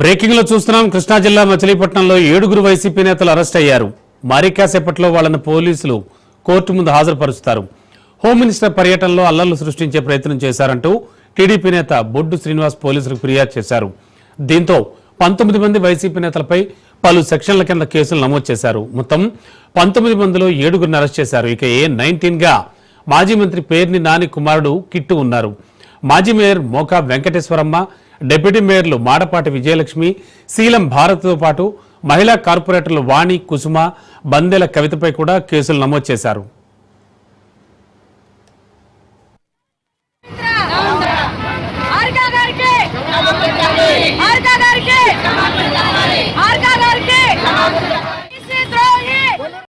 Breaking లో చూస్తున్నాం. కృష్ణా జిల్లా మచిలీపట్నంలో 7 వైసీపీ నేతలు అరెస్ట్ అయ్యారు. మరికాసేపట్లో వాళ్లను పోలీసులు కోర్టు ముందు హాజరుపరుస్తారు. హోమ్ మినిస్టర్ పర్యటనలో అల్లర్లు సృష్టించే ప్రయత్నం చేశారంటూ టీడీపీ నేత బొడ్డు శ్రీనివాస్ పోలీసులకు ఫిర్యాదు చేశారు. దీంతో 19 మంది వైసీపీ నేతలపై పలు సెక్షన్ల కింద కేసులు నమోదు చేశారు. మొత్తం 19 మందిలో 7 అరెస్ట్ చేశారు. ఇక A19 గా మాజీ మంత్రి పేర్ని నాని కుమారుడు కిట్టు ఉన్నారు. మాజీ మేయర్ మోకా వెంకటేశ్వరమ్మ, డిప్యూటీ మేయర్లు మాడపాటి విజయలక్ష్మి, శీలం భారత్తో పాటు మహిళా కార్పొరేటర్లు వాణి, కుసుమ, బందెల కవితపై కూడా కేసులు నమోదు చేశారు.